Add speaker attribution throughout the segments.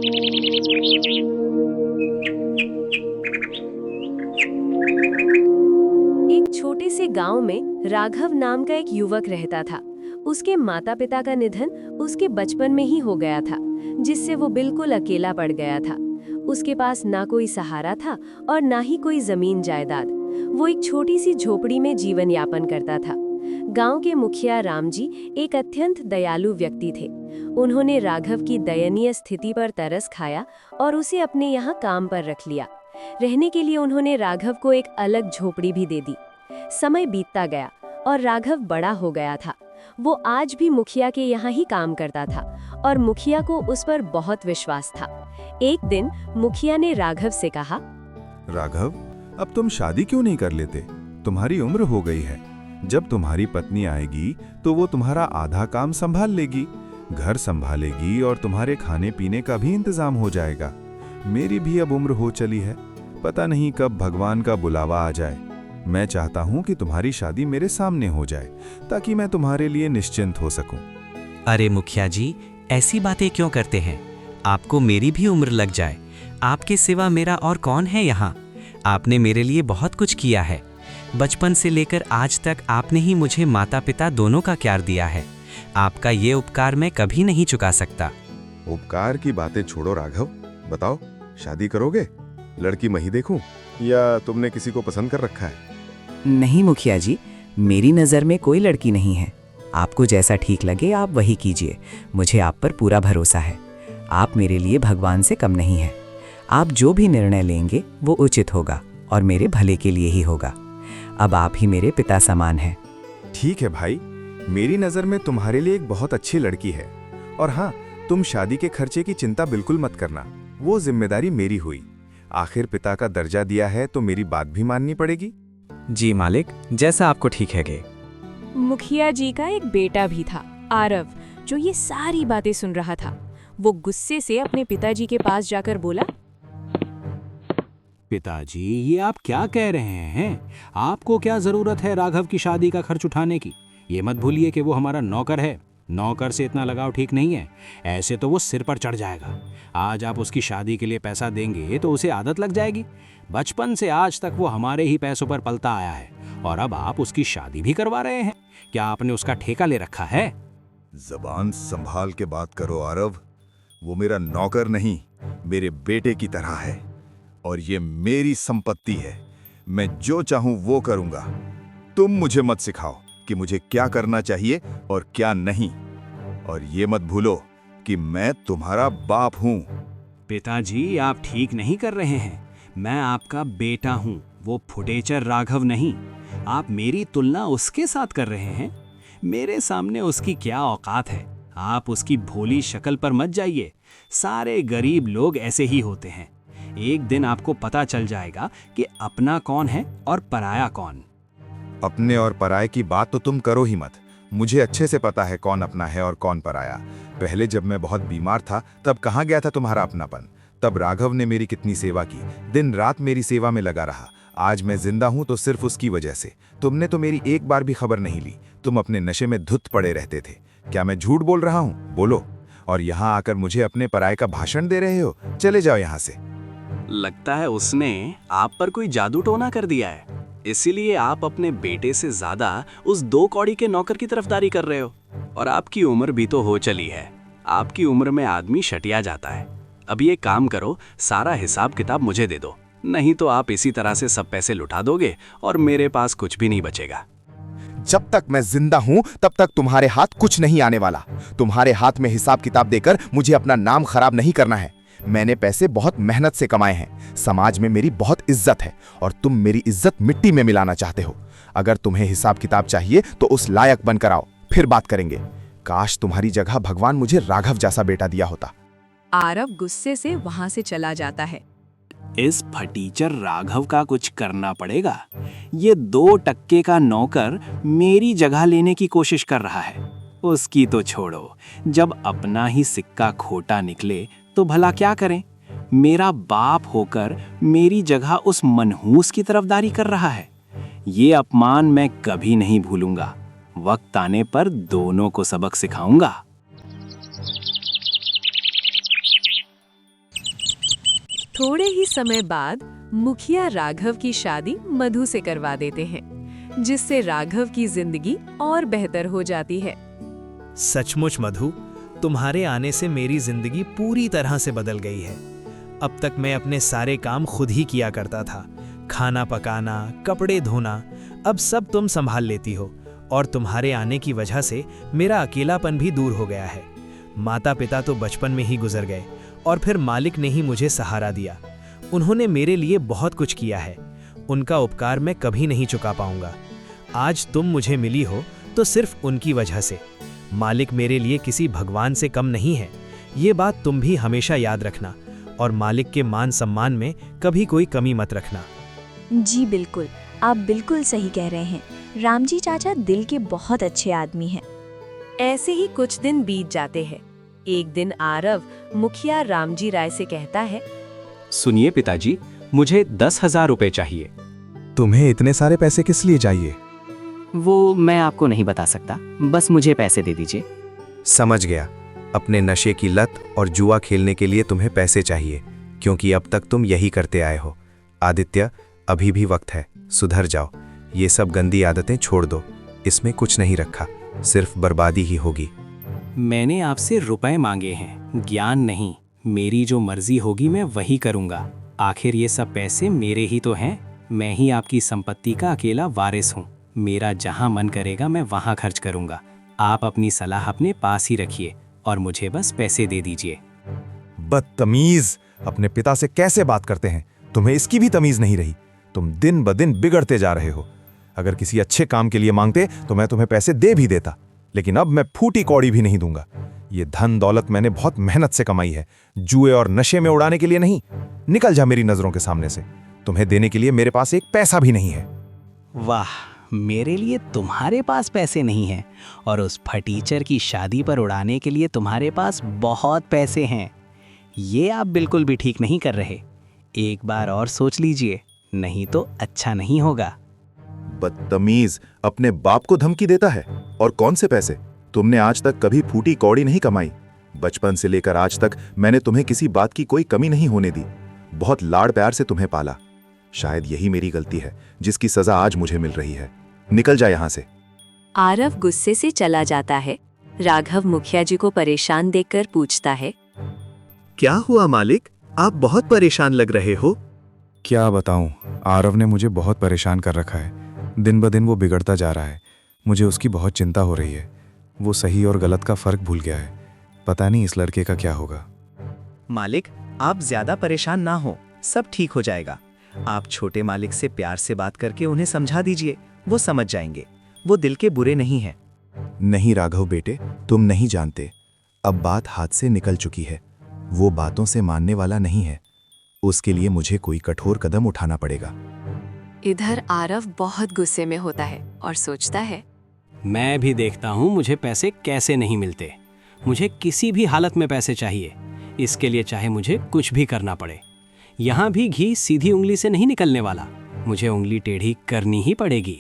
Speaker 1: एक छोटे से गांव में राघव नाम का एक युवक रहता था। उसके माता पिता का निधन उसके बचपन में ही हो गया था, जिससे वो बिल्कुल अकेला पड़ गया था। उसके पास ना कोई सहारा था और ना ही कोई जमीन जायदाद। वो एक छोटी सी झोपड़ी में जीवन यापन करता था। गांव के मुखिया राम जी एक अत्यंत दयालु व्यक्ति थे। उन्होंने राघव की दयनीय स्थिति पर तरस खाया और उसे अपने यहाँ काम पर रख लिया। रहने के लिए उन्होंने राघव को एक अलग झोपड़ी भी दे दी। समय बीतता गया और राघव बड़ा हो गया था। वो आज भी मुखिया के यहाँ ही काम करता था और मुखिया को उस पर बहुत विश्वास था। एक दिन मुखिया ने राघव से कहा,
Speaker 2: राघव, अब तुम शादी क्यों नहीं कर लेते? तुम्हारी उम्र हो गई है। जब तुम्हारी पत्नी आएगी तो वो तुम्हारा आधा काम संभाल लेगी, घर संभालेगी और तुम्हारे खाने पीने का भी इंतजाम हो जाएगा। मेरी भी अब उम्र हो चली है, पता नहीं कब भगवान का बुलावा आ जाए। मैं चाहता हूँ कि तुम्हारी शादी मेरे सामने हो जाए ताकि मैं तुम्हारे लिए निश्चिंत हो सकूं।
Speaker 3: अरे मुखिया जी, ऐसी बातें क्यों करते हैं? आपको मेरी भी उम्र लग जाए, आपके सिवा मेरा और कौन है यहाँ? आपने मेरे लिए बहुत कुछ किया है। बचपन से लेकर आज तक आपने ही मुझे माता पिता दोनों का प्यार दिया है। आपका ये उपकार मैं कभी नहीं चुका सकता।
Speaker 2: उपकार की बातें छोड़ो राघव, बताओ, शादी करोगे? लड़की मैं ही देखूं या तुमने किसी को पसंद कर रखा है?
Speaker 4: नहीं मुखिया जी, मेरी नज़र में कोई लड़की नहीं है। आपको जैसा ठीक लगे आप वही कीजिए। मुझे आप पर पूरा भरोसा है। आप मेरे लिए भगवान से कम नहीं हैं। आप जो भी निर्णय लेंगे वो उचित होगा और मेरे भले के लिए ही होगा। अब आप ही मेरे पिता समान हैं।
Speaker 2: ठीक है भाई, मेरी नज़र में तुम्हारे लिए एक बहुत अच्छी लड़की है। और हाँ, तुम शादी के खर्चे की चिंता बिल्कुल मत करना, वो जिम्मेदारी मेरी हुई। आखिर पिता का दर्जा दिया है तो मेरी बात भी माननी पड़ेगी।
Speaker 3: जी मालिक, जैसा आपको ठीक है गे।
Speaker 1: मुखिया जी का एक बेटा भी था, आरव, जो ये सारी बातें सुन रहा था। वो गुस्से से अपने पिताजी के पास जाकर बोला,
Speaker 5: पिताजी, ये आप क्या कह रहे हैं? आपको क्या जरूरत है राघव की शादी का खर्च उठाने की? ये मत भूलिए कि वो हमारा नौकर है। नौकर से इतना लगाव ठीक नहीं है, ऐसे तो वो सिर पर चढ़ जाएगा। आज आप उसकी शादी के लिए पैसा देंगे तो उसे आदत लग जाएगी। बचपन से आज तक वो हमारे ही पैसों पर पलता आया है और अब आप उसकी शादी भी करवा रहे हैं। क्या आपने उसका ठेका ले रखा है?
Speaker 2: जबान संभाल के बात करो आरव। वो मेरा नौकर नहीं, मेरे बेटे की तरह है और ये मेरी संपत्ति है। मैं जो चाहूं वो करूंगा। तुम मुझे मत सिखाओ कि मुझे क्या करना चाहिए और क्या नहीं। और ये मत भूलो कि मैं तुम्हारा बाप हूं।
Speaker 5: पिताजी, आप ठीक नहीं कर रहे हैं। मैं आपका बेटा हूं, वो फुटेचर राघव नहीं। आप मेरी तुलना उसके साथ कर रहे हैं। मेरे सामने उसकी क्या औकात है? आप उसकी भोली शक्ल पर मत जाइए। सारे गरीब लोग ऐसे ही होते हैं। एक दिन आपको पता चल जाएगा कि अपना कौन है और पराया कौन।
Speaker 2: अपने और पराये की बात तो तुम करो ही मत। मुझे अच्छे से पता है कौन अपना है और कौन पराया। पहले जब मैं बहुत बीमार था तब कहाँ गया था तुम्हारा अपनापन? तब राघव ने मेरी कितनी सेवा की, दिन रात मेरी सेवा में लगा रहा। आज मैं जिंदा हूं तो सिर्फ उसकी वजह से। तुमने तो मेरी एक बार भी खबर नहीं ली। तुम अपने नशे में धुत पड़े रहते थे। क्या मैं झूठ बोल रहा हूं? बोलो। और यहाँ आकर मुझे अपने पराये का भाषण दे रहे हो? चले जाओ यहाँ से।
Speaker 6: लगता है उसने आप पर कोई जादू टोना कर दिया है, इसीलिए आप अपने बेटे से ज्यादा उस 2 कौड़ी के नौकर की तरफदारी कर रहे हो। और आपकी उम्र भी तो हो चली है। आपकी उम्र में आदमी शटिया जाता है। अब ये काम करो, सारा हिसाब किताब मुझे दे दो, नहीं तो आप इसी तरह से सब पैसे लुटा दोगे और मेरे पास कुछ भी नहीं बचेगा।
Speaker 7: जब तक मैं जिंदा हूं तब तक तुम्हारे हाथ कुछ नहीं आने वाला। तुम्हारे हाथ में हिसाब किताब देकर मुझे अपना नाम खराब नहीं करना है। मैंने पैसे बहुत मेहनत से कमाए हैं। समाज में मेरी बहुत इज्जत है और तुम मेरी इज्जत मिट्टी में मिलाना चाहते हो। अगर तुम्हें हिसाब किताब चाहिए तो उस लायक बनकर आओ, फिर बात करेंगे। काश तुम्हारी जगह भगवान मुझे राघव जैसा बेटा दिया होता।
Speaker 1: आरव गुस्से से वहां से चला जाता है।
Speaker 5: इस फटीचर राघव का कुछ करना पड़ेगा। ये 2 टक्के का नौकर मेरी जगह लेने की कोशिश कर रहा है। उसकी तो छोड़ो, जब अपना ही सिक्का खोटा निकले तो भला क्या करें? मेरा बाप होकर मेरी जगह उस मनहूस की तरफदारी कर रहा है। ये अपमान मैं कभी नहीं भूलूंगा। वक्त आने पर दोनों को सबक सिखाऊंगा।
Speaker 1: थोड़े ही समय बाद मुखिया राघव की शादी मधु से करवा देते हैं, जिससे राघव की जिंदगी और बेहतर हो जाती है।
Speaker 5: सचमुच मधु, तुम्हारे आने से मेरी जिंदगी पूरी तरह से बदल गई है। अब तक मैं अपने सारे काम खुद ही किया करता था, खाना पकाना, कपड़े धोना, अब सब तुम संभाल लेती हो। और तुम्हारे आने की वजह से मेरा अकेलापन भी दूर हो गया है। माता पिता तो बचपन में ही गुजर गए और फिर मालिक ने ही मुझे सहारा दिया। उन्होंने मेरे लिए बहुत कुछ किया है, उनका उपकार मैं कभी नहीं चुका पाऊंगा। आज तुम मुझे मिली हो तो सिर्फ उनकी वजह से। मालिक मेरे लिए किसी भगवान से कम नहीं है, ये बात तुम भी हमेशा याद रखना। और मालिक के मान सम्मान में कभी कोई कमी मत रखना।
Speaker 8: जी बिल्कुल, आप बिल्कुल सही कह रहे हैं। रामजी चाचा दिल के बहुत अच्छे आदमी हैं।
Speaker 1: ऐसे ही कुछ दिन बीत जाते हैं। एक दिन आरव मुखिया रामजी राय से कहता है,
Speaker 6: सुनिए पिताजी, मुझे 10,000 रुपए चाहिए।
Speaker 7: तुम्हें इतने सारे पैसे किस लिए चाहिए?
Speaker 4: वो मैं आपको नहीं बता सकता, बस मुझे पैसे दे दीजिए।
Speaker 7: समझ गया, अपने नशे की लत और जुआ खेलने के लिए तुम्हें पैसे चाहिए, क्योंकि अब तक तुम यही करते आए हो। आदित्य, अभी भी वक्त है, सुधर जाओ। ये सब गंदी आदतें छोड़ दो, इसमें कुछ नहीं रखा, सिर्फ बर्बादी ही होगी।
Speaker 5: मैंने आपसे रुपए मांगे हैं, ज्ञान नहीं। मेरी जो मर्जी होगी मैं वही करूंगा। आखिर ये सब पैसे मेरे ही तो हैं। मैं ही आपकी संपत्ति का अकेला वारिस हूँ। मेरा जहाँ मन करेगा मैं वहाँ खर्च करूंगा। आप अपनी सलाह अपने पास ही रखिए और मुझे बस पैसे दे दीजिए।
Speaker 2: बदतमीज, अपने पिता से कैसे बात करते हैं? तुम्हें इसकी भी तमीज नहीं रही। तुम दिन ब दिन बिगड़ते जा रहे हो। अगर किसी अच्छे काम के लिए मांगते तो मैं तुम्हें पैसे दे भी देता, लेकिन अब मैं फूटी कौड़ी भी नहीं दूंगा। ये धन दौलत मैंने बहुत मेहनत से कमाई है, जुए और नशे में उड़ाने के लिए नहीं। निकल जा मेरी नजरों के सामने से। तुम्हें देने के लिए मेरे पास एक पैसा भी नहीं है।
Speaker 5: वाह, मेरे लिए तुम्हारे पास पैसे नहीं हैं और उस फटीचर की शादी पर उड़ाने के लिए तुम्हारे पास बहुत पैसे हैं। ये आप बिल्कुल भी ठीक नहीं कर रहे। एक बार और सोच लीजिए, नहीं तो अच्छा नहीं होगा।
Speaker 7: बदतमीज, अपने बाप को धमकी देता है। और कौन से पैसे? तुमने आज तक कभी फूटी कौड़ी नहीं कमाई। बचपन से लेकर आज तक मैंने तुम्हें किसी बात की कोई कमी नहीं होने दी। बहुत लाड़ प्यार से तुम्हें पाला। शायद यही मेरी गलती है जिसकी सजा आज मुझे मिल रही है। निकल जा यहाँ से।
Speaker 1: आरव गुस्से से चला जाता है। राघव मुखिया जी को परेशान देखकर पूछता है,
Speaker 6: क्या हुआ मालिक, आप बहुत परेशान लग रहे हो?
Speaker 2: क्या बताऊं, आरव ने मुझे बहुत परेशान कर रखा है। दिन ब दिन वो बिगड़ता जा रहा है। मुझे उसकी बहुत चिंता हो रही है। वो सही और गलत का फर्क भूल गया है। पता नहीं इस लड़के का क्या होगा।
Speaker 4: मालिक, आप ज्यादा परेशान ना हो, सब ठीक हो जाएगा। आप छोटे मालिक से प्यार से बात करके उन्हें समझा दीजिए, वो समझ जाएंगे। वो दिल के बुरे नहीं हैं।
Speaker 7: नहीं राघव बेटे, तुम नहीं जानते। अब बात हाथ से निकल चुकी है। वो बातों से मानने वाला नहीं है। उसके लिए मुझे कोई कठोर कदम उठाना पड़ेगा।
Speaker 1: इधर आरव बहुत गुस्से में होता है और सोचता है,
Speaker 5: मैं भी देखता हूँ मुझे पैसे कैसे नहीं मिलते। मुझे किसी भी हालत में पैसे चाहिए। इसके लिए चाहे मुझे कुछ भी करना पड़े। यहाँ भी घी सीधी उंगली से नहीं निकलने वाला, मुझे उंगली टेढ़ी करनी ही पड़ेगी।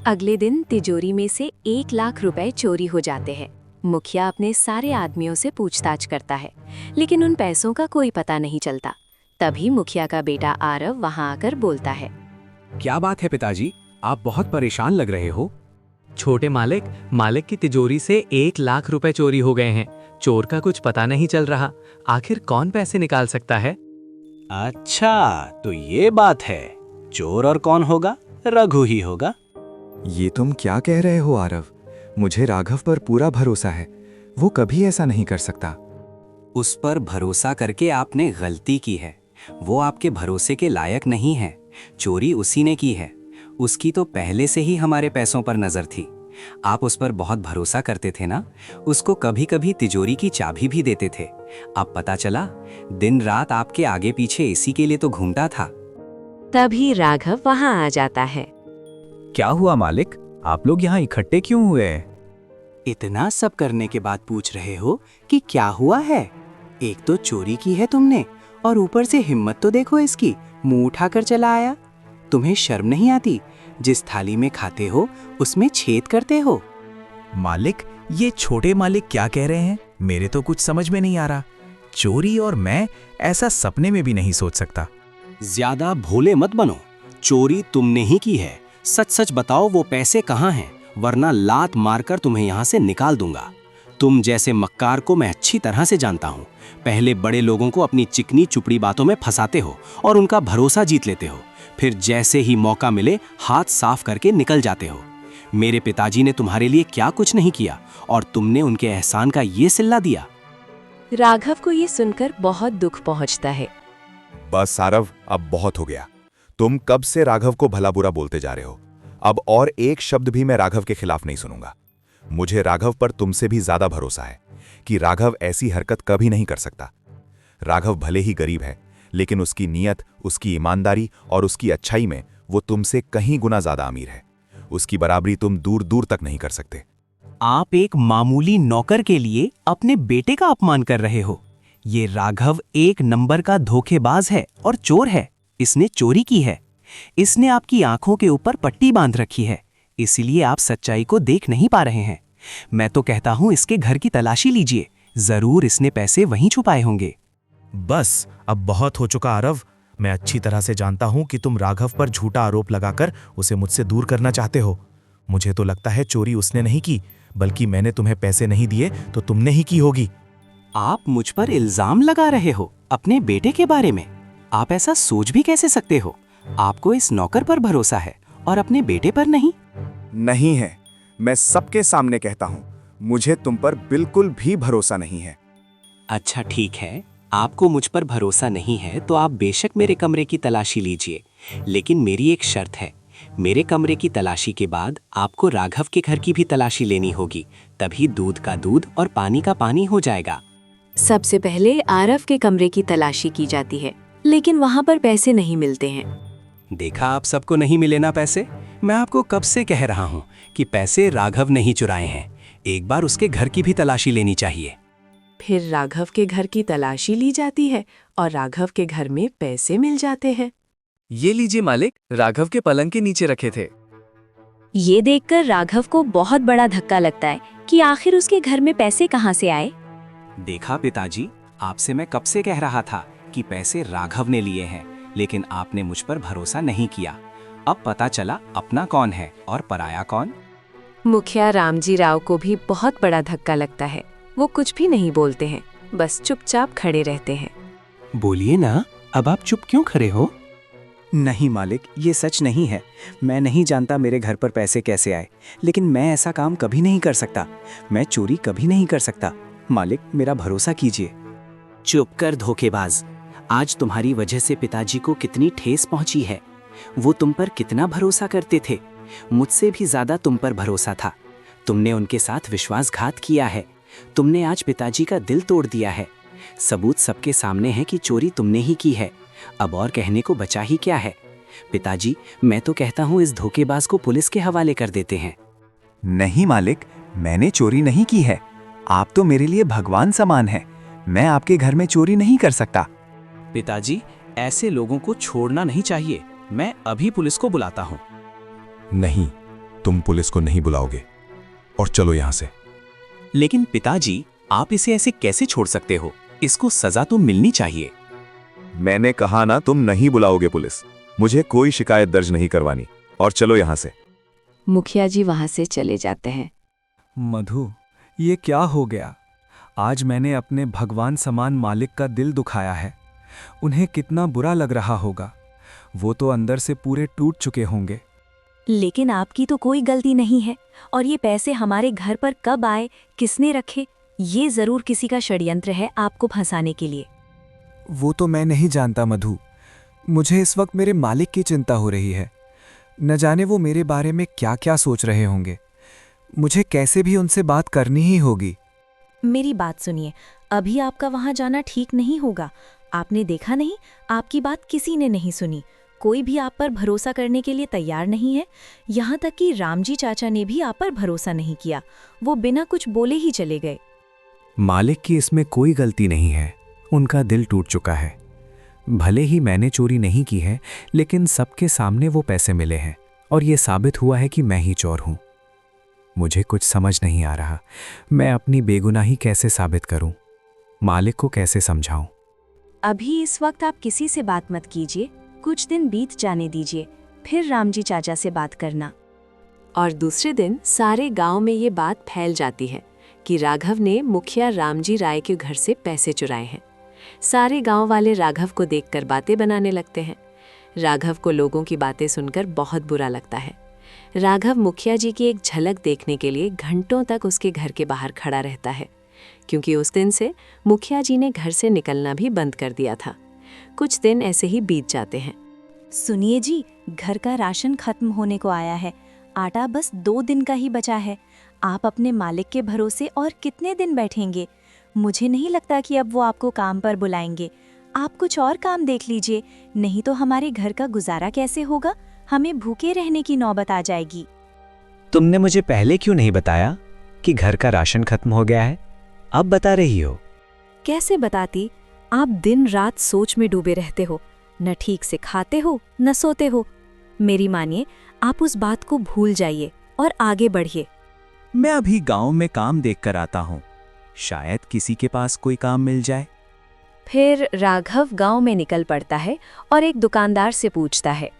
Speaker 1: अगले दिन तिजोरी में से 1 लाख रुपए चोरी हो जाते हैं। मुखिया अपने सारे आदमियों से पूछताछ करता है, लेकिन उन पैसों का कोई पता नहीं चलता। तभी मुखिया का बेटा आरव वहां आकर बोलता है,
Speaker 6: क्या बात है पिताजी, आप बहुत परेशान लग रहे हो।
Speaker 3: छोटे मालिक की तिजोरी से 1 लाख रुपए चोरी हो गए हैं। चोर का कुछ पता नहीं चल रहा। आखिर कौन पैसे निकाल सकता है?
Speaker 5: अच्छा, तो ये बात है। चोर और कौन होगा? रघु ही होगा।
Speaker 7: ये तुम क्या कह रहे हो आरव? मुझे राघव पर पूरा भरोसा है। वो कभी ऐसा नहीं कर सकता।
Speaker 5: उस पर भरोसा करके आपने गलती की है। वो आपके भरोसे के लायक नहीं है। चोरी उसी ने की है। उसकी तो पहले से ही हमारे पैसों पर नजर थी। आप उस पर बहुत भरोसा करते थे ना। उसको कभी कभी तिजोरी की चाबी भी देते थे। अब पता चला, दिन रात आपके आगे पीछे इसी के लिए तो घूमता था।
Speaker 1: तभी राघव वहां आ जाता है।
Speaker 6: क्या हुआ मालिक, आप लोग यहाँ इकट्ठे क्यों हुए?
Speaker 5: इतना सब करने के बाद पूछ रहे हो कि क्या हुआ है? एक तो चोरी की है तुमने और ऊपर से हिम्मत तो देखो इसकी, मुंह उठाकर चला आया। तुम्हें शर्म नहीं आती? जिस थाली में खाते हो उसमें छेद करते हो।
Speaker 9: मालिक, ये छोटे मालिक क्या कह रहे हैं? मेरे तो कुछ समझ में नहीं आ रहा। चोरी और मैं ऐसा सपने में भी नहीं सोच सकता।
Speaker 5: ज्यादा भोले मत बनो, चोरी तुमने ही की है। सच सच बताओ वो पैसे कहाँ हैं, वरना लात मारकर तुम्हें यहाँ से निकाल दूंगा। तुम जैसे मक्कार को मैं अच्छी तरह से जानता हूँ। पहले बड़े लोगों को अपनी चिकनी चुपड़ी बातों में फंसाते हो और उनका भरोसा जीत लेते हो, फिर जैसे ही मौका मिले हाथ साफ करके निकल जाते हो। मेरे पिताजी ने तुम्हारे लिए क्या कुछ नहीं किया और तुमने उनके एहसान का ये सिल्ला दिया।
Speaker 1: राघव को ये सुनकर बहुत दुख पहुंचता है।
Speaker 2: बस आरव, अब बहुत हो गया। तुम कब से राघव को भला बुरा बोलते जा रहे हो। अब और एक शब्द भी मैं राघव के खिलाफ नहीं सुनूंगा। मुझे राघव पर तुमसे भी ज्यादा भरोसा है कि राघव ऐसी हरकत कभी नहीं कर सकता। राघव भले ही गरीब है, लेकिन उसकी नीयत, उसकी ईमानदारी और उसकी अच्छाई में वो तुमसे कहीं गुना ज्यादा अमीर है। उसकी बराबरी तुम दूर दूर तक नहीं कर सकते।
Speaker 5: आप एक मामूली नौकर के लिए अपने बेटे का अपमान कर रहे हो। ये राघव एक नंबर का धोखेबाज है और चोर है। इसने चोरी की है। इसने आपकी आंखों के ऊपर पट्टी बांध रखी है, इसीलिए आप सच्चाई को देख नहीं पा रहे हैं। मैं तो कहता हूं इसके घर की तलाशी लीजिए, जरूर इसने पैसे वहीं छुपाए होंगे।
Speaker 9: बस अब बहुत हो चुका आरव। मैं अच्छी तरह से जानता हूं कि तुम राघव पर झूठा आरोप लगाकर उसे मुझसे दूर करना चाहते हो। मुझे तो लगता है चोरी उसने नहीं की, बल्कि मैंने तुम्हें पैसे नहीं दिए तो तुमने ही की होगी।
Speaker 5: आप मुझ पर इल्जाम लगा रहे हो अपने बेटे के बारे में। आप ऐसा सोच भी कैसे सकते हो? आपको इस नौकर पर भरोसा है और अपने बेटे पर नहीं।
Speaker 7: नहीं है, मैं सबके सामने कहता हूं, मुझे तुम पर बिल्कुल भी भरोसा नहीं है।
Speaker 5: अच्छा ठीक है, आपको मुझ पर भरोसा नहीं है तो आप बेशक मेरे कमरे की तलाशी लीजिए, लेकिन मेरी एक शर्त है। मेरे कमरे की तलाशी के बाद आपको राघव के घर की भी तलाशी लेनी होगी, तभी दूध का दूध और पानी का पानी हो जाएगा।
Speaker 1: सबसे पहले आरव के कमरे की तलाशी की जाती है, लेकिन वहां पर पैसे नहीं मिलते हैं।
Speaker 5: देखा, आप सबको नहीं मिले ना पैसे। मैं आपको कब से कह रहा हूँ कि पैसे राघव नहीं चुराए हैं। एक बार उसके घर की भी तलाशी लेनी चाहिए।
Speaker 1: फिर राघव के घर की तलाशी ली जाती है और राघव के घर में पैसे मिल जाते हैं।
Speaker 10: ये लीजिए मालिक, राघव के पलंग के नीचे रखे थे।
Speaker 8: ये देखकर राघव को बहुत बड़ा धक्का लगता है कि आखिर उसके घर में पैसे कहाँ से आए।
Speaker 5: देखा पिताजी, आपसे मैं कब से कह रहा था कि पैसे राघव ने लिए हैं, लेकिन आपने मुझ पर भरोसा नहीं किया। अब पता चला अपना कौन है और पराया कौन।
Speaker 1: मुखिया रामजी राव को भी बहुत बड़ा धक्का लगता है। वो कुछ भी नहीं बोलते हैं, बस चुपचाप खड़े रहते हैं।
Speaker 5: बोलिए ना, अब आप चुप क्यों खड़े हो?
Speaker 11: नहीं मालिक, ये सच नहीं है। मैं नहीं जानता मेरे घर पर पैसे कैसे आए, लेकिन मैं ऐसा काम कभी नहीं कर सकता। मैं चोरी कभी नहीं कर सकता। मालिक, मेरा भरोसा कीजिए।
Speaker 5: चुप कर धोखेबाज। आज तुम्हारी वजह से पिताजी को कितनी ठेस पहुंची है। वो तुम पर कितना भरोसा करते थे। मुझसे भी ज्यादा तुम पर भरोसा था। तुमने उनके साथ विश्वासघात किया है। तुमने आज पिताजी का दिल तोड़ दिया है। सबूत सबके सामने है कि चोरी तुमने ही की है। अब और कहने को बचा ही क्या है? पिताजी, मैं तो कहता हूँ इस धोखेबाज को पुलिस के हवाले कर देते हैं।
Speaker 11: नहीं मालिक, मैंने चोरी नहीं की है। आप तो मेरे लिए भगवान समान हैं। मैं आपके घर में चोरी नहीं कर सकता।
Speaker 5: पिताजी, ऐसे लोगों को छोड़ना नहीं चाहिए। मैं अभी पुलिस को बुलाता हूँ।
Speaker 2: नहीं, तुम पुलिस को नहीं बुलाओगे, और चलो यहां से।
Speaker 5: लेकिन पिताजी, आप इसे ऐसे कैसे छोड़ सकते हो? इसको सजा तो मिलनी चाहिए।
Speaker 2: मैंने कहा ना, तुम नहीं बुलाओगे पुलिस। मुझे कोई शिकायत दर्ज नहीं करवानी, और चलो यहां से।
Speaker 1: मुखिया जी वहां से चले जाते हैं।
Speaker 10: मधु, ये क्या हो गया? आज मैंने अपने भगवान समान मालिक का दिल दुखाया है। उन्हें कितना बुरा लग रहा होगा। वो तो अंदर से पूरे टूट चुके होंगे।
Speaker 8: लेकिन आपकी तो कोई गलती नहीं है, और ये पैसे हमारे घर पर कब आए, किसने रखे, ये जरूर किसी का षड्यंत्र है आपको फंसाने के लिए।
Speaker 10: वो तो मैं नहीं जानता मधु। मुझे इस वक्त मेरे मालिक की चिंता हो रही है। न जाने वो मेरे बारे में क्या क्या सोच रहे होंगे। मुझे कैसे भी उनसे बात करनी ही होगी।
Speaker 8: मेरी बात सुनिए, अभी आपका वहां जाना ठीक नहीं होगा। आपने देखा नहीं, आपकी बात किसी ने नहीं सुनी। कोई भी आप पर भरोसा करने के लिए तैयार नहीं है। यहाँ तक कि रामजी चाचा ने भी आप पर भरोसा नहीं किया। वो बिना कुछ बोले ही चले गए।
Speaker 9: मालिक की इसमें कोई गलती नहीं है। उनका दिल टूट चुका है। भले ही मैंने चोरी नहीं की है, लेकिन सबके सामने वो पैसे मिले हैं और ये साबित हुआ है कि मैं ही चोर हूं। मुझे कुछ समझ नहीं आ रहा, मैं अपनी बेगुनाही कैसे साबित करूं। मालिक को कैसे समझाऊं?
Speaker 8: अभी इस वक्त आप किसी से बात मत कीजिए, कुछ दिन बीत जाने दीजिए, फिर रामजी चाचा से बात करना।
Speaker 1: और दूसरे दिन सारे गांव में ये बात फैल जाती है कि राघव ने मुखिया रामजी राय के घर से पैसे चुराए हैं। सारे गांव वाले राघव को देखकर बातें बनाने लगते हैं। राघव को लोगों की बातें सुनकर बहुत बुरा लगता है। राघव मुखिया जी की एक झलक देखने के लिए घंटों तक उसके घर के बाहर खड़ा रहता है, क्योंकि उस दिन से मुखिया जी ने घर से निकलना भी बंद कर दिया था। कुछ दिन ऐसे ही बीत जाते हैं।
Speaker 8: सुनिए जी, घर का राशन खत्म होने को आया है, आटा बस 2 दिन का ही बचा है। आप अपने मालिक के भरोसे और कितने दिन बैठेंगे? मुझे नहीं लगता कि अब वो आपको काम पर बुलाएंगे। आप कुछ और काम देख लीजिए, नहीं तो हमारे घर का गुजारा कैसे होगा? हमें भूखे रहने की नौबत आ जाएगी।
Speaker 11: तुमने मुझे पहले क्यों नहीं बताया कि घर का राशन खत्म हो गया है? अब बता रही हो।
Speaker 8: कैसे बताती? आप दिन रात सोच में डूबे रहते हो, न ठीक से खाते हो न सोते हो। मेरी मानिए, आप उस बात को भूल जाइए और आगे बढ़िए।
Speaker 11: मैं अभी गांव में काम देख कर आता हूँ, शायद किसी के पास कोई काम मिल जाए।
Speaker 1: फिर राघव गांव में निकल पड़ता है और एक दुकानदार से पूछता है,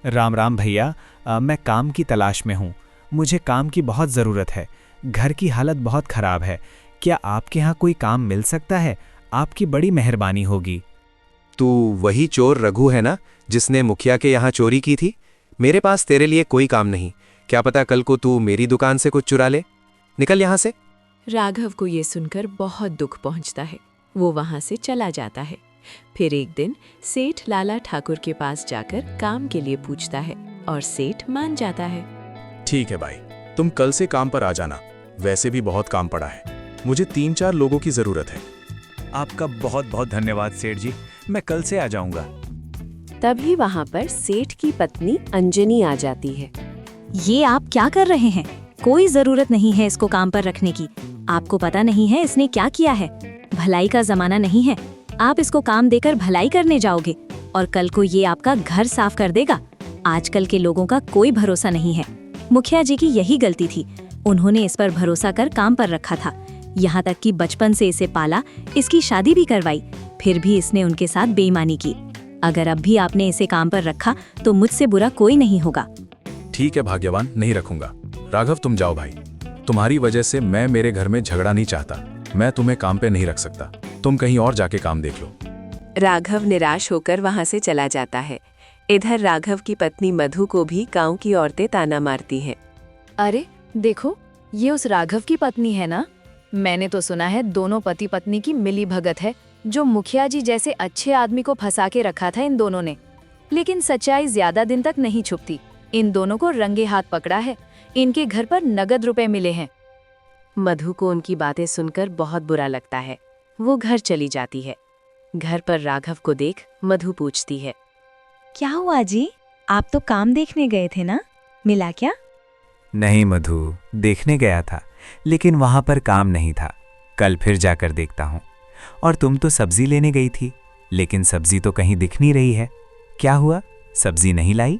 Speaker 9: राम राम भैया, मैं काम की तलाश में हूँ। मुझे काम की बहुत ज़रूरत है। घर की हालत बहुत ख़राब है। क्या आपके यहाँ कोई काम मिल सकता है? आपकी बड़ी मेहरबानी होगी।
Speaker 2: तू वही चोर रघु है ना, जिसने मुखिया के यहाँ चोरी की थी? मेरे पास तेरे लिए कोई काम नहीं। क्या पता कल को तू मेरी दुकान से कुछ चुरा ले। निकल यहाँ से।
Speaker 1: राघव को ये सुनकर बहुत दुख पहुंचता है। वो वहां से चला जाता है। फिर एक दिन सेठ लाला ठाकुर के पास जाकर काम के लिए पूछता है और सेठ मान जाता है।
Speaker 12: ठीक है भाई, तुम कल से काम पर आ जाना। वैसे भी बहुत काम पड़ा है, मुझे 3-4 लोगों की जरूरत है।
Speaker 9: आपका बहुत बहुत धन्यवाद सेठ जी, मैं कल से आ जाऊंगा।
Speaker 1: तभी वहां पर सेठ की पत्नी अंजनी आ जाती है।
Speaker 8: ये आप क्या कर रहे हैं? कोई जरूरत नहीं है इसको काम पर रखने की। आपको पता नहीं है इसने क्या किया है? भलाई का जमाना नहीं है। आप इसको काम देकर भलाई करने जाओगे और कल को ये आपका घर साफ कर देगा। आजकल के लोगों का कोई भरोसा नहीं है। मुखिया जी की यही गलती थी, उन्होंने इस पर भरोसा कर काम पर रखा था। यहाँ तक कि बचपन से इसे पाला, इसकी शादी भी करवाई, फिर भी इसने उनके साथ बेईमानी की। अगर अब भी आपने इसे काम पर रखा तो मुझसे बुरा कोई नहीं होगा।
Speaker 12: ठीक है भाग्यवान, नहीं रखूंगा। राघव तुम जाओ भाई, तुम्हारी वजह से मैं मेरे घर में झगड़ा नहीं चाहता। मैं तुम्हें काम पे नहीं रख सकता, तुम कहीं और जाके काम देख लो।
Speaker 1: राघव निराश होकर वहां से चला जाता है। इधर राघव की पत्नी मधु को भी गांव की औरतें ताना मारती हैं।
Speaker 13: अरे देखो, ये उस राघव की पत्नी है ना? मैंने तो सुना है दोनों पति पत्नी की मिली भगत है, जो मुखिया जी जैसे अच्छे आदमी को फंसा के रखा था इन दोनों ने। लेकिन सच्चाई ज्यादा दिन तक नहीं छुपती। इन दोनों को रंगे हाथ पकड़ा है। इनके घर पर नगद रुपए मिले हैं।
Speaker 1: मधु को उनकी बातें सुनकर बहुत बुरा लगता है। वो घर चली जाती है। घर पर राघव को देख मधु पूछती है,
Speaker 8: क्या हुआ जी? आप तो काम देखने गए थे ना, मिला क्या?
Speaker 3: नहीं मधु, देखने गया था, लेकिन वहां पर काम नहीं था। कल फिर जाकर देखता हूँ। और तुम तो सब्जी लेने गई थी, लेकिन सब्जी तो कहीं दिख नहीं रही है। क्या हुआ, सब्जी नहीं लाई?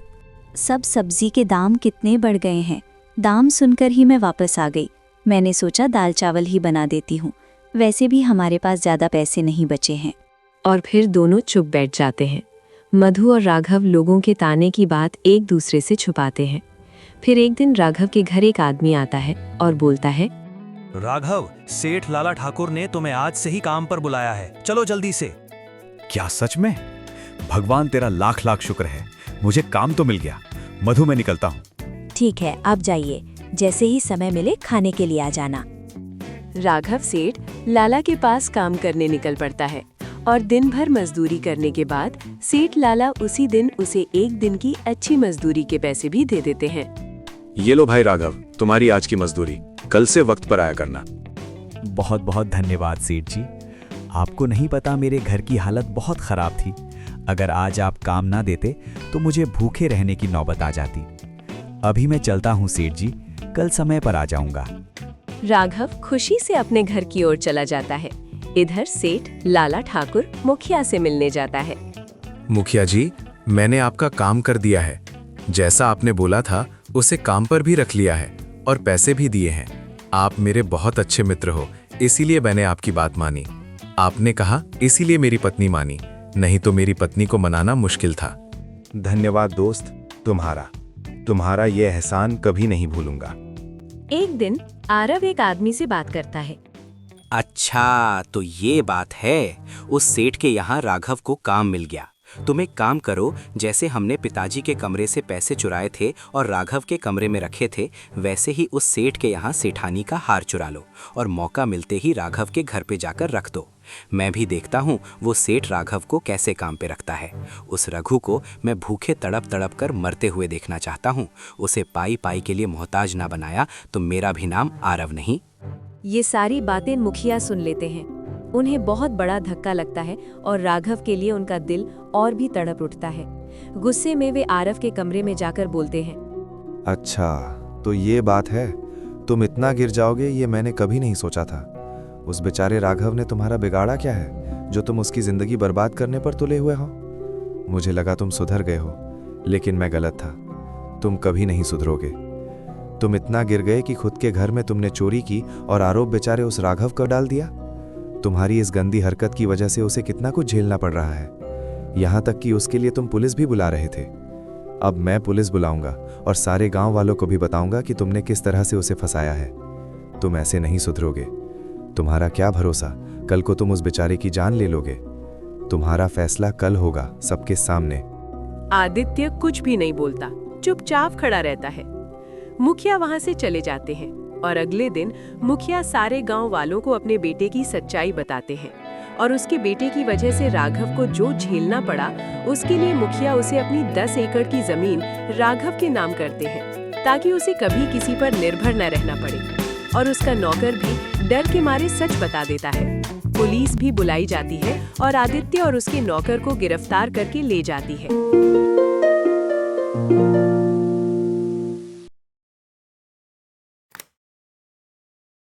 Speaker 8: सब सब्जी के दाम कितने बढ़ गए हैं। दाम सुनकर ही मैं वापस आ गई। मैंने सोचा दाल चावल ही बना देती हूँ, वैसे भी हमारे पास ज़्यादा पैसे नहीं बचे हैं।
Speaker 1: और फिर दोनों चुप बैठ जाते हैं। मधु और राघव लोगों के ताने की बात एक दूसरे से छुपाते हैं। फिर एक दिन राघव के घर एक आदमी आता है और बोलता है,
Speaker 9: राघव, सेठ लाला ठाकुर ने तुम्हें आज से ही काम पर बुलाया है, चलो जल्दी से।
Speaker 14: क्या सच में? भगवान तेरा लाख लाख शुक्र है, मुझे काम तो मिल गया। मधु, मैं निकलता हूँ।
Speaker 8: ठीक है, आप जाइए। जैसे ही समय मिले खाने के लिए आ जाना।
Speaker 1: राघव सेठ लाला के पास काम करने निकल पड़ता है और दिन भर मजदूरी करने के बाद सेठ लाला उसी दिन उसे 1 दिन की अच्छी मजदूरी के पैसे भी दे देते हैं।
Speaker 12: ये लो भाई राघव, तुम्हारी आज की मजदूरी। कल से वक्त पर आया करना।
Speaker 14: बहुत बहुत धन्यवाद सेठ जी। आपको नहीं पता मेरे घर की हालत बहुत खराब थी। अगर आज आप काम ना देते तो मुझे भूखे रहने की नौबत आ जाती। अभी मैं चलता हूँ सेठ जी, कल समय पर आ जाऊंगा।
Speaker 1: राघव खुशी से अपने घर की ओर चला जाता है। इधर सेठ लाला ठाकुर मुखिया से मिलने जाता है।
Speaker 12: मुखिया जी, मैंने आपका काम कर दिया है। जैसा आपने बोला था उसे काम पर भी रख लिया है और पैसे भी दिए हैं। आप मेरे बहुत अच्छे मित्र हो, इसीलिए मैंने आपकी बात मानी। आपने कहा इसीलिए मेरी पत्नी मानी, नहीं तो मेरी पत्नी को मनाना मुश्किल था।
Speaker 2: धन्यवाद दोस्त, तुम्हारा ये एहसान कभी नहीं भूलूंगा।
Speaker 1: एक दिन आरव एक आदमी से बात करता है।
Speaker 3: अच्छा, तो ये बात है। उस सेठ के यहाँ राघव को काम मिल गया। तुम एक काम करो, जैसे हमने पिताजी के कमरे से पैसे चुराए थे और राघव के कमरे में रखे थे, वैसे ही उस सेठ के यहाँ सेठानी का हार चुरा लो और मौका मिलते ही राघव के घर पे जाकर रख दो। मैं भी देखता हूँ वो सेठ राघव को कैसे काम पे रखता है। उस रघु को मैं भूखे तड़प तड़प कर मरते हुए देखना चाहता हूँ। उसे पाई पाई के लिए मोहताज ना बनाया तो मेरा भी नाम आरव नहीं।
Speaker 1: ये सारी बातें मुखिया सुन लेते हैं। उन्हें बहुत बड़ा धक्का लगता है और राघव के लिए उनका दिल और भी तड़प उठता है। गुस्से में वे आरव के कमरे में जाकर बोलते हैं,
Speaker 2: अच्छा, तो ये बात है, तुम इतना गिर जाओगे ये मैंने कभी नहीं सोचा था। उस बेचारे राघव ने तुम्हारा बिगाड़ा क्या है जो तुम उसकी जिंदगी बर्बाद करने पर तुले हुए हो? मुझे लगा तुम सुधर गए हो, लेकिन मैं गलत था। तुम कभी नहीं सुधरोगे। तुम इतना गिर गए कि खुद के घर में तुमने चोरी की और आरोप बेचारे उस राघव को डाल दिया। तुम्हारी इस गंदी हरकत की वजह से उसे कितना कुछ झेलना पड़ रहा है, यहाँ तक कि उसके लिए तुम पुलिस भी बुला रहे थे। अब मैं पुलिस बुलाऊंगा और सारे गांव वालों को भी बताऊंगा कि तुमने किस तरह से उसे फंसाया है। तुम ऐसे नहीं सुधरोगे। तुम्हारा क्या भरोसा, कल को तुम उस बेचारे की जान ले लोगे। तुम्हारा फैसला कल होगा सबके सामने।
Speaker 1: आदित्य कुछ भी नहीं बोलता, चुपचाप खड़ा रहता है। मुखिया वहां से चले जाते हैं और अगले दिन मुखिया सारे गांव वालों को अपने बेटे की सच्चाई बताते हैं और उसके बेटे की वजह से राघव को जो झेलना पड़ा, उसके लिए मुखिया उसे अपनी 10 एकड़ की जमीन राघव के नाम करते हैं ताकि उसे कभी किसी पर निर्भर न रहना पड़े। और उसका नौकर भी डर के मारे सच बता देता है। पुलिस भी बुलाई जाती है और आदित्य और उसके नौकर को गिरफ्तार करके ले जाती है।